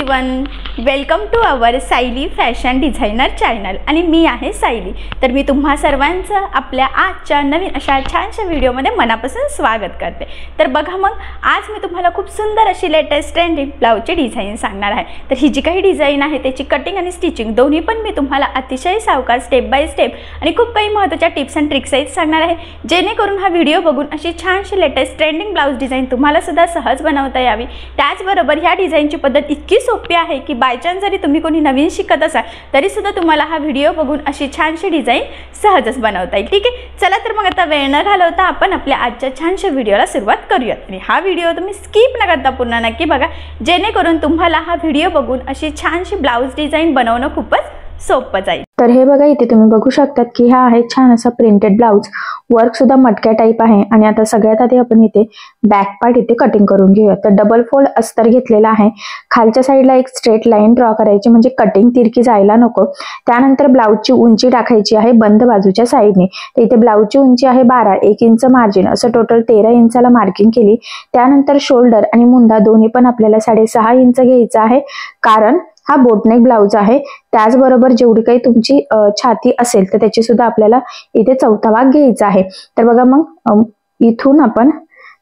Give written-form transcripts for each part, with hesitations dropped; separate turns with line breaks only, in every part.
Everyone, welcome to our Sayali fashion designer channel आणि मी आहे सायली। तर मी तुम्हा सर्वांचं आपल्या आजच्या नवीन अशा छानशा व्हिडिओमध्ये मनापासून स्वागत करते। तर बघा मग आज मी तुम्हाला खूप सुंदर अशी लेटेस्ट ट्रेंडिंग ब्लाउजची डिझाईन सांगणार आहे। तर ही जी काही डिझाईन आहे त्याची कटिंग आणि स्टिचिंग दोन्ही पण मी तुम्हाला अतिशय सावकाश स्टेप बाय स्टेप आणि खूप काही महत्त्वाच्या टिप्स आणि ट्रिक्स सहित सांगणार आहे, जेणेकरून हा व्हिडिओ बघून अशी छानशी लेटेस्ट ट्रेंडिंग ब्लाउज डिझाईन तुम्हाला सुद्धा सहज बनवता यावी। त्याचबरोबर ह्या डिझाईनची पद्धत इतकी सोपी आहे की बाय चान्स जरी तुम्ही कोणी नवीन शिकत असाल तरी सुद्धा तुम्हाला हा व्हिडिओ बघून अशी छानशी डिझाईन सहजच बनवता येईल। ठीक आहे, चला तर मग आता वेळ न घालवता आपण आपल्या आजच्या छानशा व्हिडिओला सुरुवात करूयात। आणि हा व्हिडिओ तुम्ही स्किप न करता पूर्ण नक्की बघा, जेणेकरून तुम्हाला हा व्हिडिओ बघून अशी छानशी ब्लाउज डिझाईन बनवणं खूपच सोपं जाईल।
तर हे बघा, इथे तुम्ही बघू शकतात की हा आहे छान असा प्रिंटेड ब्लाउज, वर्क सुद्धा मटक्या टाइप आहे। आणि आता सगळ्यात आधी आपण इथे बॅक पार्ट इथे कटिंग करून घेऊया। तर डबल फोल्ड अस्तर घेतलेला आहे, खालच्या साईडला एक स्ट्रेट लाईन ड्रॉ करायची म्हणजे कटिंग तिरकी जायला नको। त्यानंतर ब्लाउजची उंची टाकायची आहे बंद बाजूच्या साईडने। तर इथे ब्लाउजची उंची आहे 12, 1 इंच मार्जिन असं टोटल 13 इंचाला मार्किंग केली। त्यानंतर शोल्डर आणि मुंडा दोन्ही पण आपल्याला 6.5 इंच घ्यायचा आहे, कारण हा बोटनेक ब्लाउज आहे। त्याचबरोबर जेवढी काही तुमची छाती असेल तर त्याची सुद्धा आपल्याला इथे चौथा भाग घ्यायचा आहे। तर बघा मग इथून आपण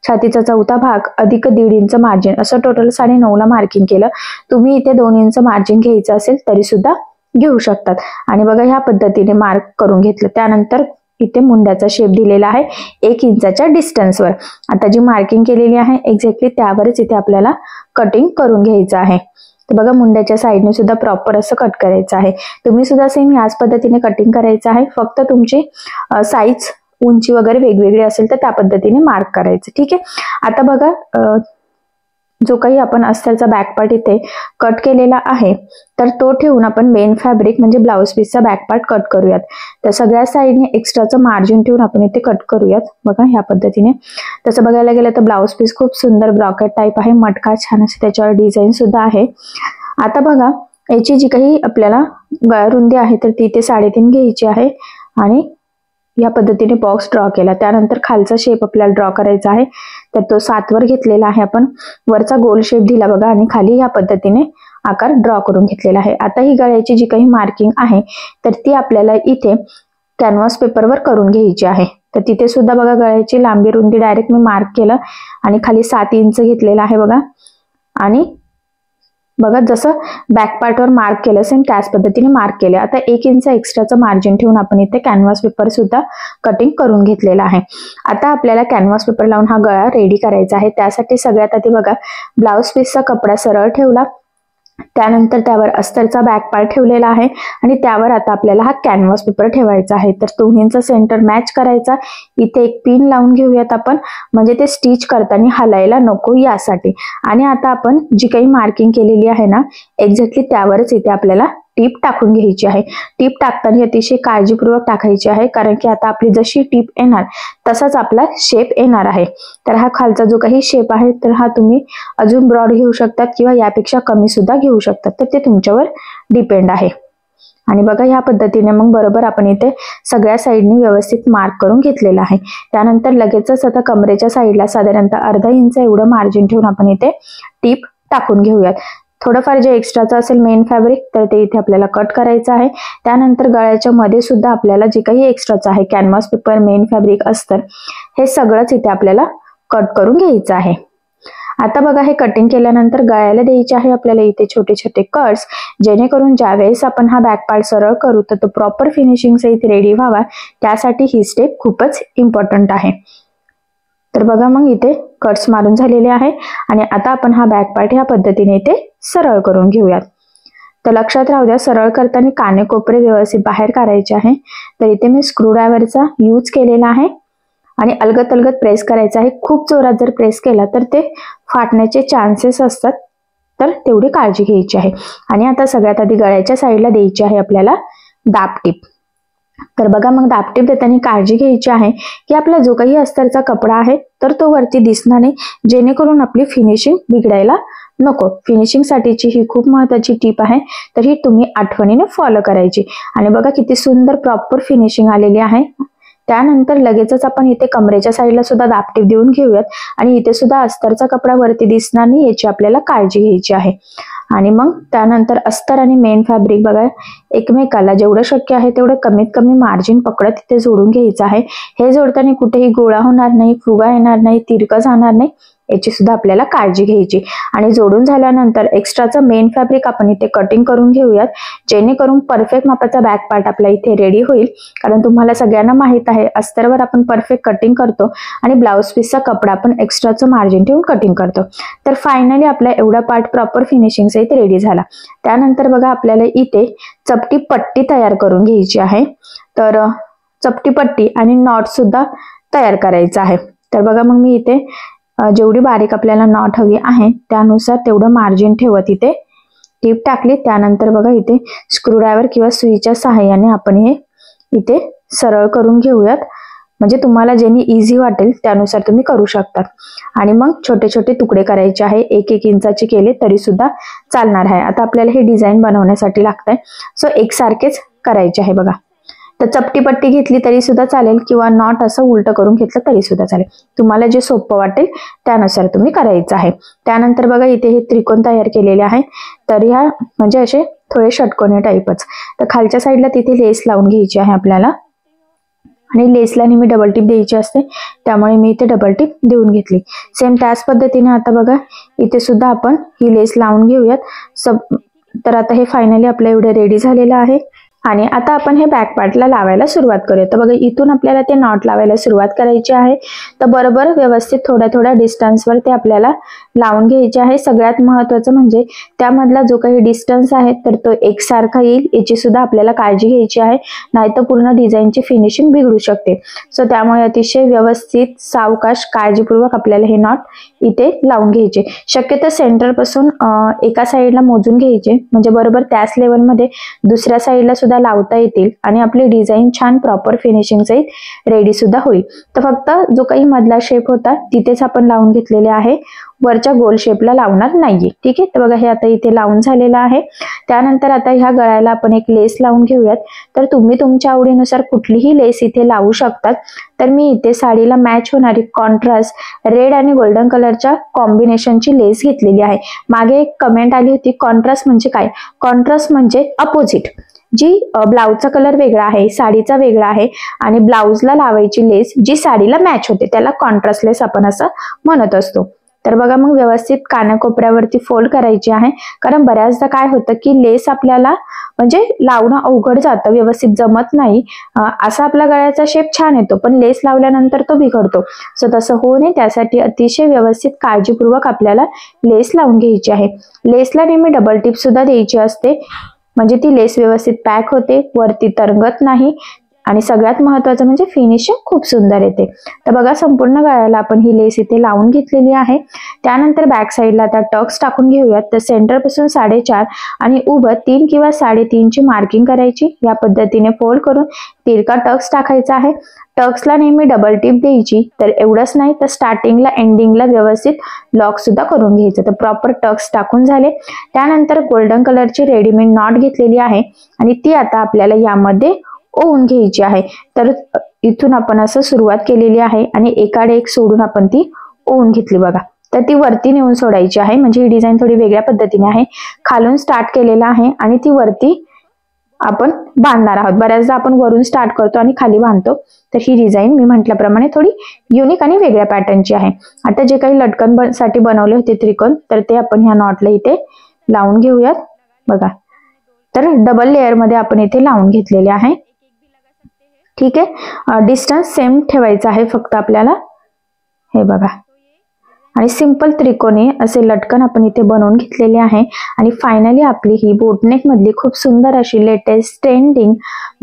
छातीचा चौथा भाग अधिक 1.5 इंच मार्जिन असं टोटल 9.5 ला मार्किंग केलं। तुम्ही इथे 2 इंच मार्जिन घ्यायचं असेल तरी सुद्धा घेऊ शकतात। आणि बघा ह्या पद्धतीने मार्क करून घेतलं। त्यानंतर इथे मुंड्याचा शेप दिलेला आहे 1 इंचाच्या डिस्टन्सवर। आता जी मार्किंग केलेली आहे एक्झॅक्टली त्यावरच इथे आपल्याला कटिंग करून घ्यायचं आहे। तर बघा मुंड्याच्या साईडने सुद्धा प्रॉपर असं कट करायचं आहे। तुम्ही सुद्धा सेम याच पद्धतीने कटिंग करायचं आहे, फक्त तुमची साईज उंची वगैरे वेगवेगळी असेल तर त्या पद्धतीने मार्क करायचं। ठीक आहे, आता बघा जो काही आपण अस्तरचा बॅक पार्ट इथे कट केलेला आहे तर तो ठेवून आपण मेन फॅब्रिक म्हणजे ब्लाउज पीसचा बॅक पार्ट कट करूयात। तर सगळ्या साईडने एक्स्ट्राचं मार्जिन ठेवून आपण इथे कट करूयात बघा ह्या पद्धतीने। तसं बघायला गेलं तर ब्लाउज पीस खूप सुंदर ब्रॉकेट टाइप आहे, मटका छान असे त्याच्यावर डिझाईन सुद्धा आहे। आता बघा याची जी काही आपल्याला गळा रुंदी आहे तर ती इथे 3.5 घ्यायची आहे आणि या पद्धतीने बॉक्स ड्रॉ केला। त्यानंतर खालचा शेप आपल्याला ड्रॉ करायचा आहे, तर तो 7 वर घेतलेला आहे आपण। वरचा गोल शेप दिला बघा आणि खाली या पद्धतीने आकार ड्रॉ करून घेतलेला आहे। आता ही गळ्याची जी काही मार्किंग आहे तर ती आपल्याला इथे कॅनव्हास पेपरवर करून घ्यायची आहे। तर तिथे सुद्धा बघा गळ्याची लांबी रुंदी डायरेक्ट मी मार्क केलं आणि खाली 7 इंच घेतलेला आहे बघा। आणि बघा जसं बॅक पार्टवर मार्क केलं सेम त्याच पद्धतीने मार्क केले। आता 1 इंच एक्स्ट्राचं मार्जिन ठेवून आपण इथे कॅनव्हास पेपर सुद्धा कटिंग करून घेतलेला आहे। आता आपल्याला कॅनव्हास पेपर लावून हा गळा रेडी करायचा आहे। त्यासाठी सगळ्यात आधी बघा ब्लाउज पीसचा कपडा सरळ ठेवला, त्यानंतर त्यावर अस्तरचा बॅक पार्ट ठेवलेला आहे आणि त्यावर आता आपल्याला हा कॅनव्हास पेपर ठेवायचा आहे। तर दोन्हींचा सेंटर मॅच करायचा। इथे एक पिन लावून घेऊयात आपण, म्हणजे ते स्टिच करताना हलायला नको यासाठी। आणि आता आपण जी काही मार्किंग केलेली आहे ना एक्झॅक्टली त्यावरच इथे आपल्याला टीप टाकून घ्यायची आहे। टीप टाकताना अतिशय काळजीपूर्वक टाकायची आहे, कारण की आता आपली जशी टीप येणार तसाच आपला शेप येणार आहे। तर हा खालचा जो काही शेप आहे तर हा तुम्ही अजून ब्रॉड घेऊ शकतात किंवा यापेक्षा कमी सुद्धा घेऊ शकतात, तर ते तुमच्यावर डिपेंड आहे। आणि बघा ह्या पद्धतीने मग बरोबर आपण इथे सगळ्या साईडनी व्यवस्थित मार्क करून घेतलेला आहे। त्यानंतर लगेचच आता कमरेच्या साईडला साधारणतः अर्धा इंच एवढं मार्जिन ठेवून आपण इथे टीप टाकून घेऊयात। थोडंफार जे एक्स्ट्राचं असेल मेन फॅब्रिक तर ते इथे आपल्याला कट करायचं आहे। त्यानंतर गळ्याच्या मध्ये सुद्धा आपल्याला जे काही एक्स्ट्राचं आहे कॅनव्हास पेपर मेन फॅब्रिक असतं हे सगळंच इथे आपल्याला कट करून घ्यायचं आहे। आता बघा हे कटिंग केल्यानंतर गळ्याला द्यायचे आहे आपल्याला इथे छोटे छोटे कट्स, जेणेकरून ज्यावेळेस आपण हा बॅक पार्ट सरळ करू तर तो प्रॉपर फिनिशिंग सहित रेडी व्हावा, त्यासाठी ही स्टेप खूपच इम्पॉर्टंट आहे। तर बघा मग इथे कट्स मारून झालेले आहे आणि आता आपण हा बॅक पार्ट ह्या पद्धतीने इथे सरळ करून घेऊयात। तर लक्षात राहू द्या सरळ करताना कानेकोपरे व्यवस्थित बाहेर काढायचे आहे। तर इथे मी स्क्रू ड्रायव्हरचा यूज केलेला आहे आणि अलगद अलगद प्रेस करायचा आहे। खूप जोरात जर प्रेस केला तर ते फाटण्याचे चान्सेस असतात, तर तेवढी काळजी घ्यायची आहे। आणि आता सगळ्यात आधी गळ्याच्या साईडला द्यायची आहे आपल्याला दाबटीप। तर बघा मग दाबटीप देताना काळजी घ्यायची आहे की आपला जो काही अस्तरचा कपडा आहे तर तो वरती दिसणार नाही, जेणेकरून आपली फिनिशिंग बिघडायला नको। फिनिशिंग साठीची ही खूप महत्त्वाची टीप आहे, तर ही तुम्ही आठवणीने फॉलो करायची। आणि बघा किती सुंदर प्रॉपर फिनिशिंग आलेली आहे। त्यानंतर लगेचच आपण इथे कमरेच्या साईडला सुद्धा दापटीप देऊन घेऊयात आणि इथे सुद्धा अस्तरचा कपडा वरती दिसणार नाही याची आपल्याला काळजी घ्यायची आहे. आणि मग त्यानंतर अस्तर आणि मेन फॅब्रिक बघा एकमेकाला जेवढं शक्य आहे तेवढं कमीत कमी मार्जिन पकडत इथे जोडून घ्यायचं आहे. हे जोडताना कुठेही गोळा होणार नाही, फुगा येणार नाही, तिरकं जाणार नाही याची सुद्धा आपल्याला काळजी घ्यायची. आणि जोडून झाल्यानंतर एक्स्ट्राचं मेन फॅब्रिक आपण इथे कटिंग करून घेऊयात, जेणेकरून परफेक्ट मापाचा बॅक पार्ट आपला इथे रेडी होईल. कारण तुम्हाला सगळ्यांना माहित आहे अस्तरवर आपण परफेक्ट कटिंग करतो आणि ब्लाउज पीसचा कपडा आपण एक्स्ट्राचं मार्जिन ठेवून कटिंग करतो. तर फायनली आपला एवढा पार्ट प्रॉपर फिनिशिंग सहित रेडी झाला. त्यानंतर बघा आपल्याला इथे चपटी पट्टी तयार करून घ्यायची आहे. तर चपटी पट्टी आणि नॉट सुद्धा तयार करायचं आहे. तर बघा मग मी इथे जेवढी बारीक आपल्याला नॉट हवी आहे त्यानुसार तेवढं मार्जिन ठेवत इथे टीप टाकली. त्यानंतर बघा इथे स्क्रूड्रायव्हर किंवा सुईच्या सहाय्याने आपण हे इथे सरळ करून घेऊयात. म्हणजे तुम्हाला ज्यांनी इझी वाटेल त्यानुसार तुम्ही करू शकतात. आणि मग छोटे छोटे तुकडे करायचे आहे, 1-1 इंचाचे केले तरी सुद्धा चालणार आहे. आता आपल्याला हे डिझाईन बनवण्यासाठी लागतंय, सो एकसारखेच करायचे आहे. बघा तर चपटी पट्टी घेतली तरी सुद्धा चालेल किंवा नॉट असं उलट करून घेतलं तरी सुद्धा चालेल, तुम्हाला जे सोपं वाटेल त्यानुसार तुम्ही करायचं आहे. त्यानंतर बघा इथे हे त्रिकोण तयार केलेले आहे. तर ह्या म्हणजे असे थोडे षटकोनी टाईपच. तर खालच्या साईडला तिथे लेस लावून घ्यायची आहे आपल्याला आणि लेसला नेहमी डबल टिप द्यायची असते, त्यामुळे मी इथे डबल टिप देऊन घेतली. सेम त्याच पद्धतीने आता बघा इथे सुद्धा आपण ही लेस लावून घेऊयात. तर आता हे फायनली आपलं एवढे रेडी झालेलं आहे. आणि आता आपण हे बॅक पार्टला लावायला सुरुवात करूया. तर बघा इथून आपल्याला ते नॉट लावायला सुरुवात करायची आहे. तर बरोबर व्यवस्थित थोड्या थोड्या डिस्टन्सवर ते आपल्याला लावून घ्यायचे आहे. सगळ्यात महत्त्वाचं म्हणजे त्यामधला जो काही डिस्टन्स आहे तर तो एकसारखा येईल याची सुद्धा आपल्याला काळजी घ्यायची आहे, नाहीतर पूर्ण डिझाईनची फिनिशिंग बिघडू शकते. सो त्यामुळे अतिशय व्यवस्थित सावकाश काळजीपूर्वक आपल्याला हे नॉट इथे लावून घ्यायचे. शक्यतो सेंटर पासून एका साईडला मोजून घ्यायचे, म्हणजे बरोबर त्याच लेवलमध्ये दुसऱ्या साईडला सुद्धा लावता येतील आणि आपली डिझाईन छान प्रॉपर फिनिशिंग सहित रेडी सुद्धा होईल. तर फक्त जो काही मधला शेप होता तिथेच आपण लावून घेतलेले आहे, वरच्या गोल शेपला लावणार नाहीये. ठीक आहे. तर बघा हे आता इथे लावून झालेलं आहे. त्यानंतर आता ह्या गळ्याला आपण एक लेस लावून घेऊयात. तर तुम्ही तुमच्या आवडीनुसार कुठलीही लेस इथे लावू शकतात. तर मी इथे साडीला मॅच होणारी कॉन्ट्रास्ट रेड आणि गोल्डन कलरच्या कॉम्बिनेशनची लेस घेतलेली आहे. मागे एक कमेंट आली होती, कॉन्ट्रास्ट म्हणजे काय? कॉन्ट्रास्ट म्हणजे अपोजिट, जी ब्लाउजचा कलर वेगळा आहे, साडीचा वेगळा आहे आणि ब्लाउजला लावायची लेस जी साडीला मॅच होते त्याला कॉन्ट्रास्ट लेस आपण असं म्हणत असतो. तर बघा मग व्यवस्थित कानाकोपऱ्यावरती फोल्ड करायची आहे. कारण बऱ्याचदा काय होतं की लेस आपल्याला म्हणजे लावणं अवघड जातं, व्यवस्थित जमत नाही. असा आपला गळ्याचा शेप छान येतो पण लेस लावल्यानंतर तो बिघडतो. सो तसं होऊ नये त्यासाठी अतिशय व्यवस्थित काळजीपूर्वक आपल्याला लेस लावून घ्यायची आहे. लेसला नेहमी डबल टिप सुद्धा द्यायची असते, म्हणजे ती लेस व्यवस्थित पॅक होते, वरती तरंगत नाही आणि सगळ्यात महत्त्वाचं म्हणजे फिनिशिंग खूप सुंदर येते. तर बघा संपूर्ण गळ्याला आपण ही लेस इथे लावून घेतलेली आहे. त्यानंतर बॅक साईडला आता टक्स टाकून घेऊयात. तर सेंटर पासून 4.5 आणि उभं 3 किंवा 3.5 ची मार्किंग करायची. या पद्धतीने फोल्ड करून तिरका टक्स टाकायचा आहे. टक्सला नेहमी डबल टिप द्यायची. तर एवढंच नाही तर स्टार्टिंगला एंडिंगला व्यवस्थित लॉक सुद्धा करून घ्यायचं. तर प्रॉपर टक्स टाकून झाले. त्यानंतर गोल्डन कलरची रेडीमेड नॉट घेतलेली आहे आणि ती आता आपल्याला यामध्ये ओवून घ्यायची आहे. तर इथून आपण असं सुरुवात केलेली आहे आणि एकाडे एक सोडून आपण ती ओवून घेतली. बघा तर ती वरती नेऊन सोडायची आहे, म्हणजे ही डिझाईन थोडी वेगळ्या पद्धतीने आहे. खालून स्टार्ट केलेला आहे आणि ती वरती आपण बांधणार आहोत. बऱ्याचदा आपण वरून स्टार्ट करतो आणि खाली बांधतो. तर ही डिझाईन मी म्हटल्याप्रमाणे थोडी युनिक आणि वेगळ्या पॅटर्नची आहे. आता जे काही लटकन साठी बनवले होते त्रिकोण तर ते आपण ह्या नॉटला इथे लावून घेऊयात. बघा तर डबल लेअर मध्ये आपण इथे लावून घेतलेले आहे. ठीक आहे. डिस्टन्स सेम ठेवायचा आहे फक्त आपल्याला. हे बघा आणि सिंपल त्रिकोणी असे लटकन आपण इथे बनवून घेतलेले आहे. आणि फायनली आपली ही बोटनेक मधली खूप सुंदर अशी लेटेस्ट ट्रेंडिंग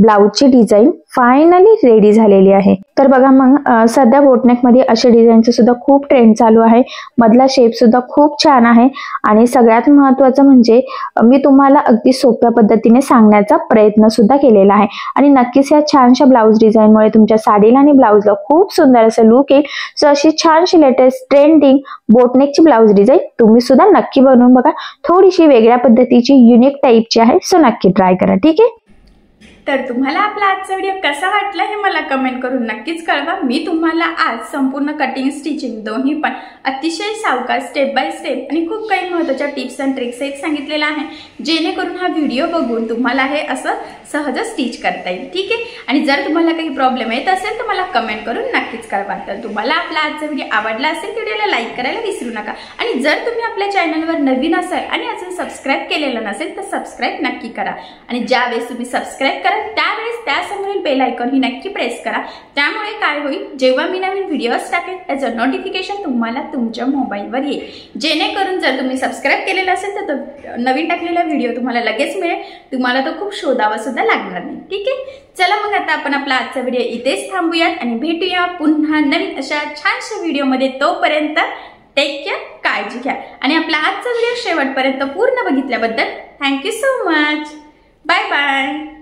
ब्लाउजची डिझाईन फायनली रेडी झालेली आहे. तर बघा मग सध्या बोटनेक मध्ये अशा डिझाईनचं सुद्धा खूप ट्रेंड चालू आहे. मधला शेप सुद्धा खूप छान आहे आणि सगळ्यात महत्त्वाचं म्हणजे मी तुम्हाला अगदी सोप्या पद्धतीने सांगण्याचा प्रयत्न सुद्धा केलेला आहे. आणि नक्कीच या छानशा ब्लाउज डिझाईनमुळे तुमच्या साडीला आणि ब्लाउजला खूप सुंदर असं लुक येईल. सो अशी छानशी लेटेस्ट ट्रेंडिंग बोटनेकची ब्लाउज डिझाईन तुम्ही सुद्धा नक्की बनवून बघा. थोडीशी वेगळ्या पद्धतीची युनिक टाईपची आहे, सो नक्की ट्राय करा. ठीक आहे.
तर तुम्हाला आपला आजचा व्हिडिओ कसा वाटला हे मला कमेंट करून नक्कीच कळवा। मी तुम्हाला आज संपूर्ण कटिंग स्टिचिंग दोन्ही पण अतिशय सावकाश स्टेप बाय स्टेप आणि खूप काही महत्त्वाच्या टिप्स अँड ट्रिक्स एक सांगितलेला आहे, जेणेकरून हा व्हिडिओ बघून तुम्हाला हे असं सहज स्टिच करता येईल। ठीक आहे, आणि जर तुम्हाला काही प्रॉब्लेम येत असेल तर मला कमेंट करून नक्कीच कळवा। तर तुम्हाला आपला आजचा व्हिडिओ आवडला असेल तर व्हिडिओला लाईक करायला विसरू नका, आणि जर तुम्ही आपल्या चॅनलवर नवीन असाल आणि अजून सबस्क्राइब केलेलं नसेल तर सबस्क्राइब नक्की करा, आणि ज्यावेळेस तुम्ही सबस्क्राइब कराल त्यावेळेस त्यासमोरील बेल आयकॉन ही नक्की प्रेस करा। त्यामुळे काय होईल, जेव्हा मी नवीन व्हिडिओज टाकेन त्याचं नोटिफिकेशन तुम्हाला तुमच्या मोबाईलवर येईल। जेणेकरून जर तुम्ही सबस्क्राइब केलेलं असेल तर तो नवीन टाकलेला व्हिडिओ तुम्हाला लगेच मिळेल, तुम्हाला तो खूप शोधावा सुद्धा लागणार नाही। ठीक आहे, चला मग आता आपण आपला आजचा व्हिडिओ इथेच थांबूयात आणि भेटूया पुन्हा नवीन अशा छानशा व्हिडिओमध्ये। तोपर्यंत टेक केअर, काळजी घ्या, आणि आपला आजचा व्हिडिओ शेवटपर्यंत पूर्ण बघितल्याबद्दल thank you so much. Bye bye.